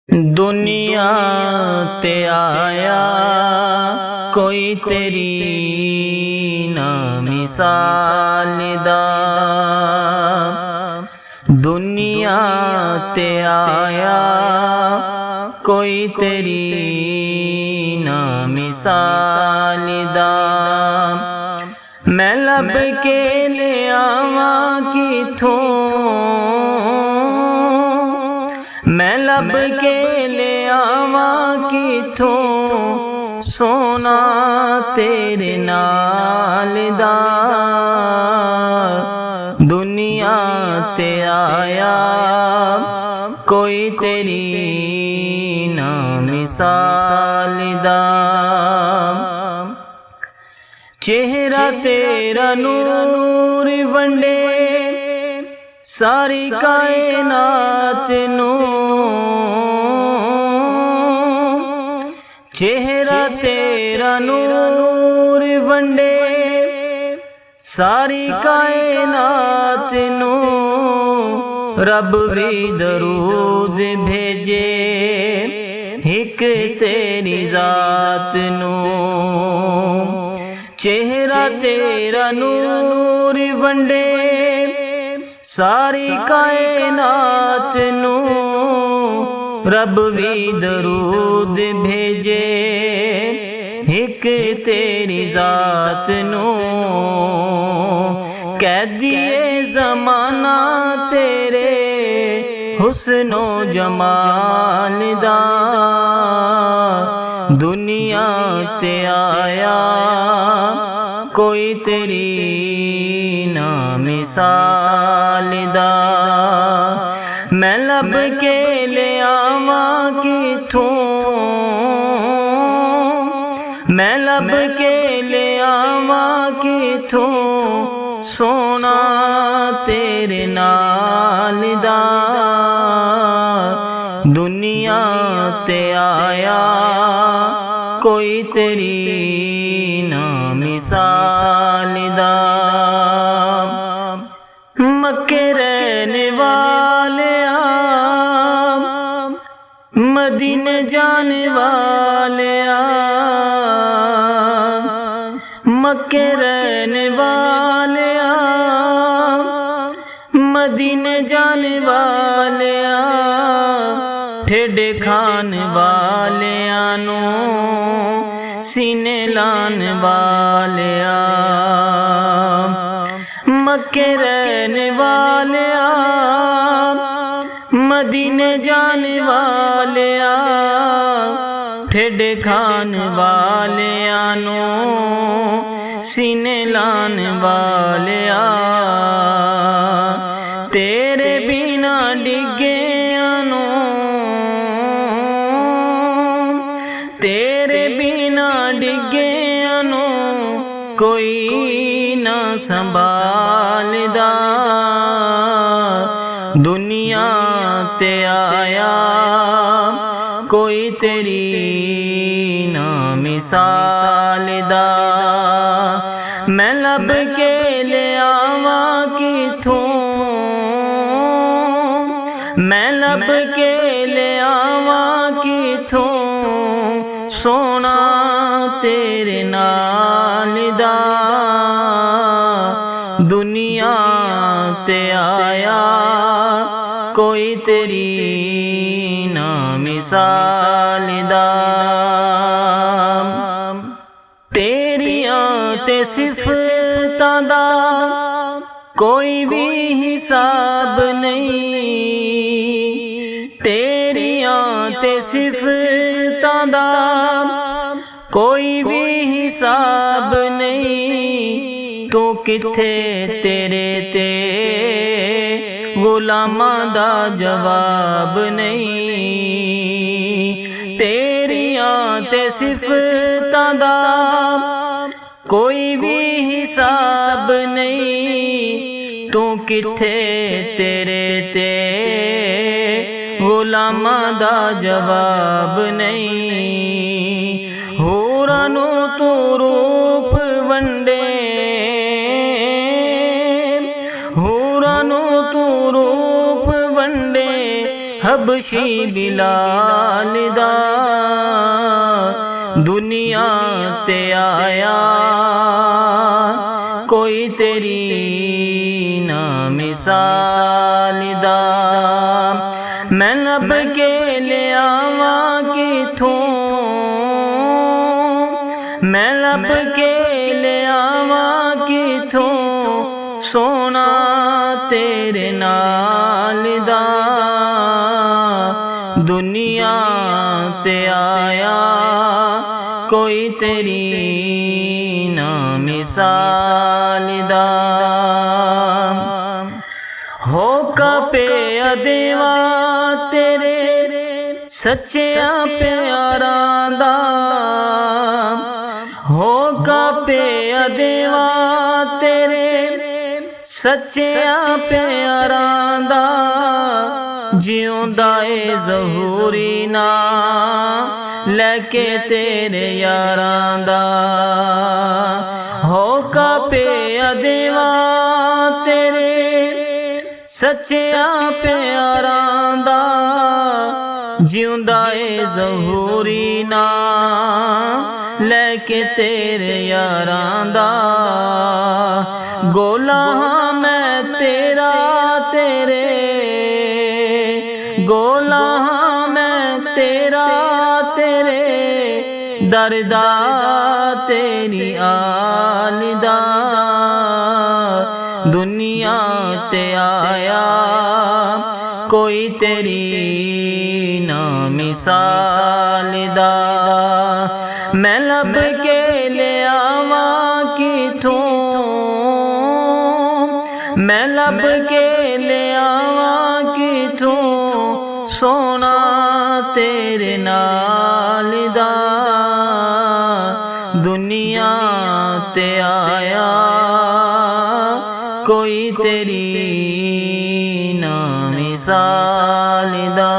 दुनिया ते आया कोई तेरी ना मिसाल दा। दुनिया ते आया कोई तेरी ना मिसाल दा। मैं लब के ले आवा किथों, मैं लब के ले आवा किथों सोना तेरे नाल दा। दुनिया ते आया कोई तेरी ना मिसाल दा। चेहरा तेरा नूर वंडे सारी कायनात नू। चेहरा तेरा नूर वंडे सारी कायनात नू। रब भी दरूद भेजे हिक तेरी जात नू। चेहरा तेरा नूर वंडे सारी कायनात नू। रब भी दरूद भेजे हिक तेरी जात नू। कह दिए ज़माना तेरे हुस्नो जमाल दा। दुनिया ते आया कोई तेरी ना मिसाल दा। मैं लब के ले आवा किथों, मैं लब के ले आवा किथों सोना तेरे नाल दा। दुनिया ते आया कोई तेरी ना मिसाल दा। मक्के रहने वाले मदीने जाने वाले, मक्के रहने वाले मदीने जाने वाले, ठेडे खान वाले नू सीने लान वाले। मक्के रहने वाले मदीने जाने वाले, ठेडे खान वाले नू सीने लान वाले। तेरे बिना डिगे नू, तेरे बिना डिगे नू कोई ना संभालदा। दुनिया ते आया कोई तेरी ना मिसाल दा। मैं लब के ले आवा किथों, मैं लब के ले आवा किथों सोना तेरे नाल दा। दुनिया ते आया कोई तेरी ना मिसाल दा। तेरियां ते सिफतां दा कोई भी हिसाब नहीं। तेरियां ते सिफतां दा कोई भी हिसाब नहीं। तू किथे तेरे ते गुलामां दा जवाब नहीं। तेरियां ते सिफतां दा कोई भी हिसाब नहीं। तू किथे तेरे ते गुलामां दा जवाब नहीं। होरां नू तू रूप वंडे, होरां नू तू रूप वंडे हबशी बिलाल दा दुनिया ते आया कोई तेरी ना मिसाल दा। मैं लब के ले आवा किथों, मैं लब के ले आवा किथों सोना तेरे नाल दा। दुनिया ते आया कोई तेरी ना मिसाल दा। हो कापे अदेवा तेरे सच्चिया प्यारां दा। हो कापे अदेवा तेरे सच्चिया प्यारां दा। जिउंदा ए ज़हूरी ना लैके तेरे यारां दा। हो कापे अदेवा तेरे सच्चिया प्यारां दा। जिउंदा ए ज़हूरी ना लैके तेरे यारां दा। गोला मैं तेरा तेरे, गोला मैं तेरा तेरे दरदा तेरी आल दा। दुनिया ते आया कोई तेरी ना मिसाल दा। मैं लब के ले आवा किथों, मैं लब के ले आवा किथों सोना तेरे नाल दा। दुनिया ते आया कोई तेरी ना मिसाल दा।